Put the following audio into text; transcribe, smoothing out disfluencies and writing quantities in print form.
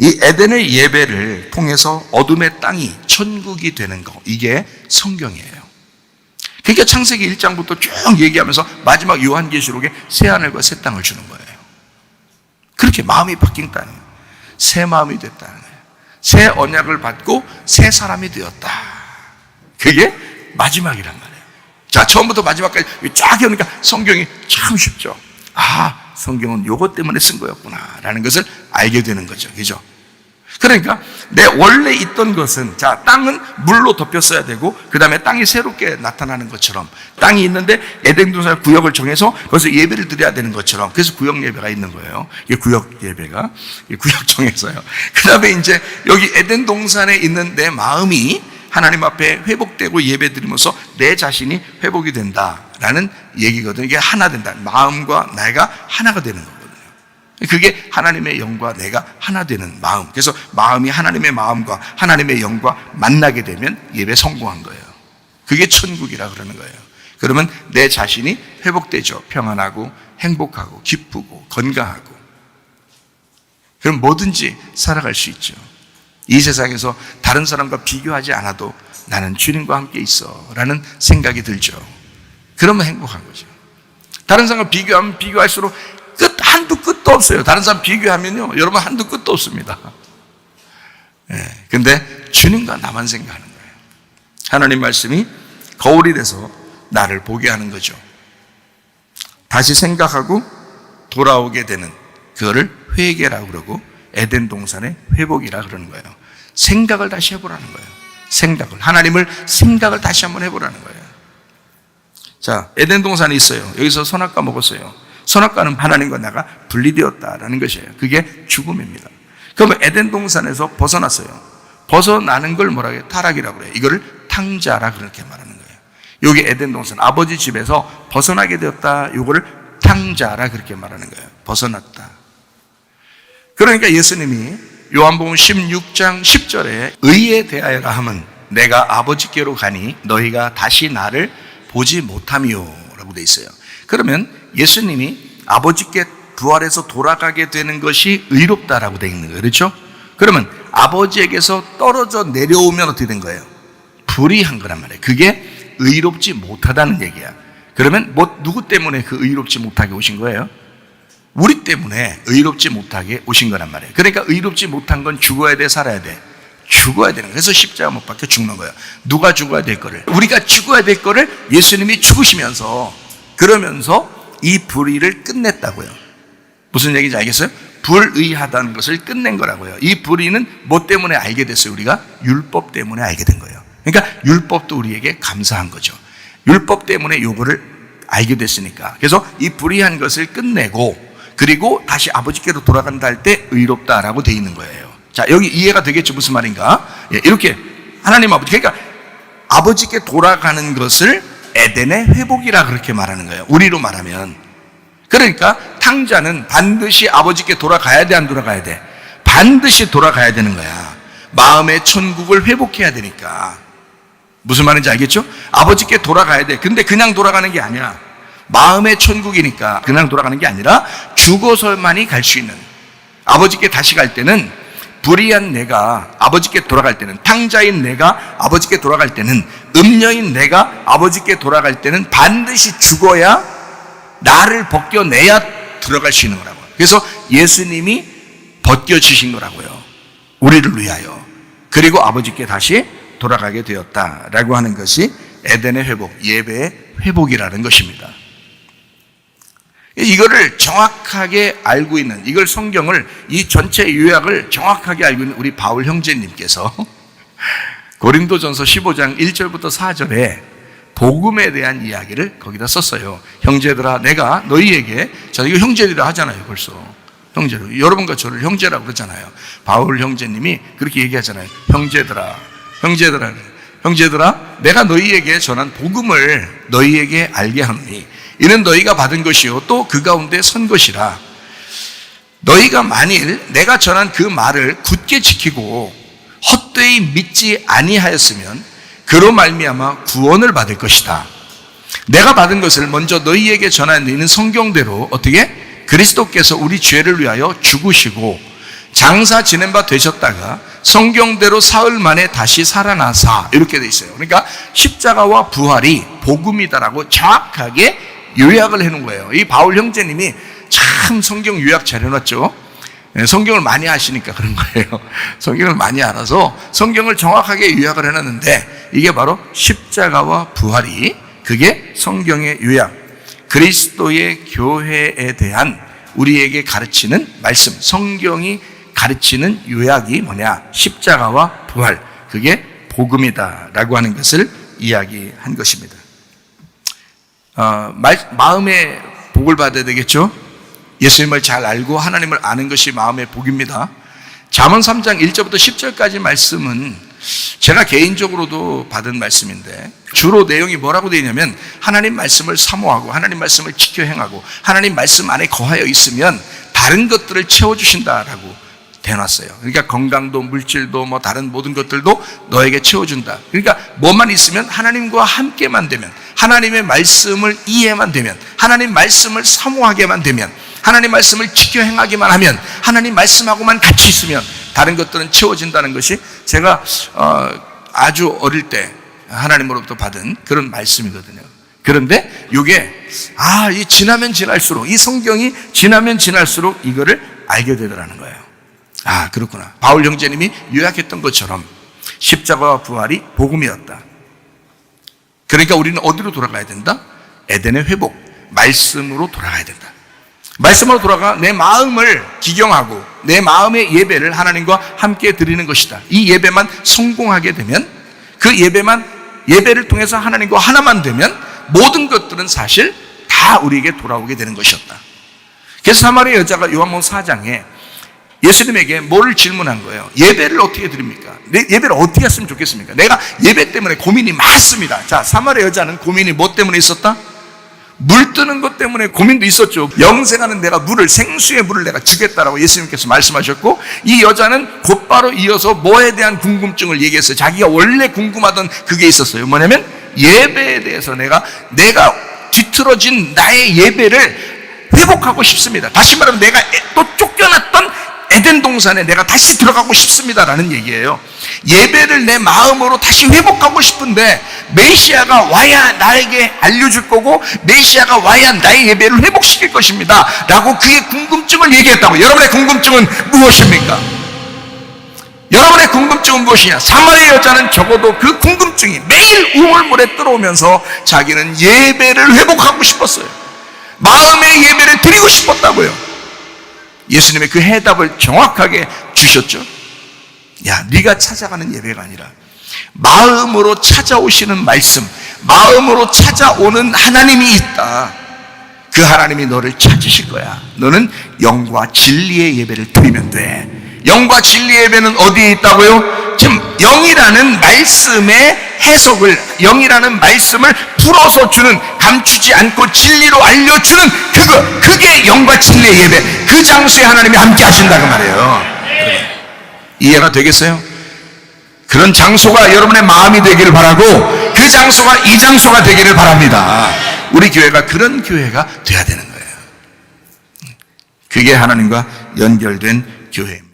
이 에덴의 예배를 통해서 어둠의 땅이 천국이 되는 거, 이게 성경이에요. 그러니까 창세기 1장부터 쭉 얘기하면서 마지막 요한계시록에 새하늘과 새 땅을 주는 거예요. 그렇게 마음이 바뀐다는 거예요. 새 마음이 됐다는 거예요. 새 언약을 받고 새 사람이 되었다. 그게 마지막이란 말이에요. 자, 처음부터 마지막까지 쫙 해오니까 성경이 참 쉽죠. 아, 성경은 요것 때문에 쓴 거였구나 라는 것을 알게 되는 거죠. 그죠? 그러니까 내 원래 있던 것은, 자, 땅은 물로 덮였어야 되고 그 다음에 땅이 새롭게 나타나는 것처럼, 땅이 있는데 에덴 동산 구역을 정해서 거기서 예배를 드려야 되는 것처럼, 그래서 구역 예배가 있는 거예요. 이게 구역 예배가, 구역 정해서요. 그 다음에 이제 여기 에덴 동산에 있는 내 마음이 하나님 앞에 회복되고 예배 드리면서 내 자신이 회복이 된다라는 얘기거든요. 이게 하나 된다. 마음과 내가 하나가 되는 거거든요. 그게 하나님의 영과 내가 하나 되는 마음. 그래서 마음이 하나님의 마음과 하나님의 영과 만나게 되면 예배 성공한 거예요. 그게 천국이라 그러는 거예요. 그러면 내 자신이 회복되죠. 평안하고 행복하고 기쁘고 건강하고. 그럼 뭐든지 살아갈 수 있죠. 이 세상에서 다른 사람과 비교하지 않아도 나는 주님과 함께 있어 라는 생각이 들죠. 그러면 행복한 거죠. 다른 사람과 비교하면 비교할수록 한두 끝도 없어요. 다른 사람 비교하면요, 여러분 한두 끝도 없습니다. 근데 주님과 나만 생각하는 거예요. 하나님 말씀이 거울이 돼서 나를 보게 하는 거죠. 다시 생각하고 돌아오게 되는, 그거를 회개라고 그러고 에덴 동산의 회복이라 그러는 거예요. 생각을 다시 해보라는 거예요. 하나님을 생각을 다시 한번 해보라는 거예요. 자, 에덴 동산이 있어요. 여기서 선악과 먹었어요. 선악과는 하나님과 나가 분리되었다라는 것이에요. 그게 죽음입니다. 그러면 에덴 동산에서 벗어났어요. 벗어나는 걸 뭐라고 해요? 타락이라고 해요. 이거를 탕자라 그렇게 말하는 거예요. 여기 에덴 동산, 아버지 집에서 벗어나게 되었다. 이거를 탕자라 그렇게 말하는 거예요. 벗어났다. 그러니까 예수님이 요한복음 16장 10절에 의에 대하여라 함은 내가 아버지께로 가니 너희가 다시 나를 보지 못하미요 라고 돼 있어요. 그러면 예수님이 아버지께 부활해서 돌아가게 되는 것이 의롭다라고 되어 있는 거예요. 그렇죠? 그러면 아버지에게서 떨어져 내려오면 어떻게 된 거예요? 불의한 거란 말이에요. 그게 의롭지 못하다는 얘기야. 그러면 누구 때문에 그 의롭지 못하게 오신 거예요? 우리 때문에 의롭지 못하게 오신 거란 말이에요. 그러니까 의롭지 못한 건 죽어야 돼, 살아야 돼? 죽어야 되는 거예요. 그래서 십자가 못 박혀 죽는 거예요. 누가 죽어야 될 거를? 우리가 죽어야 될 거를 예수님이 죽으시면서, 그러면서 이 불의를 끝냈다고요. 무슨 얘기인지 알겠어요? 불의하다는 것을 끝낸 거라고요. 이 불의는 뭐 때문에 알게 됐어요? 우리가 율법 때문에 알게 된 거예요. 그러니까 율법도 우리에게 감사한 거죠. 율법 때문에 요거를 알게 됐으니까. 그래서 이 불의한 것을 끝내고, 그리고 다시 아버지께로 돌아간다 할 때 의롭다라고 돼 있는 거예요. 자, 여기 이해가 되겠죠? 무슨 말인가? 이렇게 하나님 아버지, 그러니까 아버지께 돌아가는 것을 에덴의 회복이라 그렇게 말하는 거예요. 우리로 말하면. 그러니까 탕자는 반드시 아버지께 돌아가야 돼, 안 돌아가야 돼? 반드시 돌아가야 되는 거야. 마음의 천국을 회복해야 되니까. 무슨 말인지 알겠죠? 아버지께 돌아가야 돼. 근데 그냥 돌아가는 게 아니야. 마음의 천국이니까 그냥 돌아가는 게 아니라 죽어서만이 갈 수 있는, 아버지께 다시 갈 때는 불의한 내가 아버지께 돌아갈 때는, 탕자인 내가 아버지께 돌아갈 때는, 음녀인 내가 아버지께 돌아갈 때는 반드시 죽어야, 나를 벗겨내야 들어갈 수 있는 거라고요. 그래서 예수님이 벗겨주신 거라고요. 우리를 위하여. 그리고 아버지께 다시 돌아가게 되었다라고 하는 것이 에덴의 회복, 예배의 회복이라는 것입니다. 이거를 정확하게 알고 있는, 이걸 성경을, 이 전체 요약을 정확하게 알고 있는 우리 바울 형제님께서 고린도전서 15장 1절부터 4절에 복음에 대한 이야기를 거기다 썼어요. 형제들아, 내가 너희에게, 자, 이거 형제들이라 하잖아요. 벌써 형제로, 여러분과 저를 형제라고 그러잖아요. 바울 형제님이 그렇게 얘기하잖아요. 형제들아, 내가 너희에게 전한 복음을 너희에게 알게 하노니 이는 너희가 받은 것이요 또 그 가운데 선 것이라. 너희가 만일 내가 전한 그 말을 굳게 지키고 헛되이 믿지 아니하였으면 그로 말미암아 구원을 받을 것이다. 내가 받은 것을 먼저 너희에게 전한 너희는 성경대로 어떻게? 그리스도께서 우리 죄를 위하여 죽으시고 장사 지낸 바 되셨다가 성경대로 사흘 만에 다시 살아나사 이렇게 돼 있어요. 그러니까 십자가와 부활이 복음이다라고 정확하게 요약을 해놓은 거예요. 이 바울 형제님이 참 성경 요약 잘 해놨죠. 성경을 많이 아시니까 그런 거예요. 성경을 많이 알아서 성경을 정확하게 요약을 해놨는데 이게 바로 십자가와 부활이 그게 성경의 요약, 그리스도의 교회에 대한 우리에게 가르치는 말씀, 성경이 가르치는 요약이 뭐냐? 십자가와 부활, 그게 복음이다라고 하는 것을 이야기한 것입니다. 마음의 복을 받아야 되겠죠? 예수님을 잘 알고 하나님을 아는 것이 마음의 복입니다. 잠언 3장 1절부터 10절까지 말씀은 제가 개인적으로도 받은 말씀인데 주로 내용이 뭐라고 되어 있냐면 하나님 말씀을 사모하고 하나님 말씀을 지켜 행하고 하나님 말씀 안에 거하여 있으면 다른 것들을 채워주신다라고 대놨어요. 그러니까 건강도 물질도 뭐 다른 모든 것들도 너에게 채워준다. 그러니까 뭐만 있으면 하나님과 함께만 되면, 하나님의 말씀을 이해만 되면, 하나님 말씀을 사모하게만 되면, 하나님 말씀을 지켜 행하기만 하면, 하나님 말씀하고만 같이 있으면 다른 것들은 채워진다는 것이 제가 아주 어릴 때 하나님으로부터 받은 그런 말씀이거든요. 그런데 이게 이 지나면 지날수록, 이 성경이 지나면 지날수록 이거를 알게 되더라는 거예요. 그렇구나. 바울 형제님이 요약했던 것처럼 십자가와 부활이 복음이었다. 그러니까 우리는 어디로 돌아가야 된다? 에덴의 회복, 말씀으로 돌아가야 된다. 말씀으로 돌아가 내 마음을 기경하고 내 마음의 예배를 하나님과 함께 드리는 것이다. 이 예배만 성공하게 되면, 그 예배를 통해서 하나님과 하나만 되면 모든 것들은 사실 다 우리에게 돌아오게 되는 것이었다. 그래서 사마리아 여자가 요한복음 4장에 예수님에게 뭐를 질문한 거예요? 예배를 어떻게 드립니까? 예배를 어떻게 했으면 좋겠습니까? 내가 예배 때문에 고민이 많습니다. 자, 사마리아 여자는 고민이 뭐 때문에 있었다? 물 뜨는 것 때문에 고민도 있었죠. 영생하는 내가 생수의 물을 내가 주겠다라고 예수님께서 말씀하셨고, 이 여자는 곧바로 이어서 뭐에 대한 궁금증을 얘기했어요. 자기가 원래 궁금하던 그게 있었어요. 뭐냐면 예배에 대해서 내가 뒤틀어진 나의 예배를 회복하고 싶습니다. 다시 말하면 내가 또 쫓겨났던 에덴 동산에 내가 다시 들어가고 싶습니다라는 얘기예요. 예배를 내 마음으로 다시 회복하고 싶은데 메시아가 와야 나에게 알려줄 거고 메시아가 와야 나의 예배를 회복시킬 것입니다 라고 그의 궁금증을 얘기했다고. 여러분의 궁금증은 무엇입니까? 여러분의 궁금증은 무엇이냐? 사마리아 여자는 적어도 그 궁금증이 매일 우물물에 들어오면서 자기는 예배를 회복하고 싶었어요. 마음의 예배를 드리고 싶었다고요. 예수님의 그 해답을 정확하게 주셨죠. 네가 찾아가는 예배가 아니라 마음으로 찾아오시는 말씀, 마음으로 찾아오는 하나님이 있다. 그 하나님이 너를 찾으실 거야. 너는 영과 진리의 예배를 드리면 돼. 영과 진리의 예배는 어디에 있다고요? 지금 영이라는 말씀의 해석을, 영이라는 말씀을 풀어서 주는, 감추지 않고 진리로 알려주는 그게 영과 진리의 예배, 그 장소에 하나님이 함께 하신다고 말이에요. 이해가 되겠어요? 그런 장소가 여러분의 마음이 되기를 바라고 그 장소가 이 장소가 되기를 바랍니다. 우리 교회가 그런 교회가 돼야 되는 거예요. 그게 하나님과 연결된 교회입니다.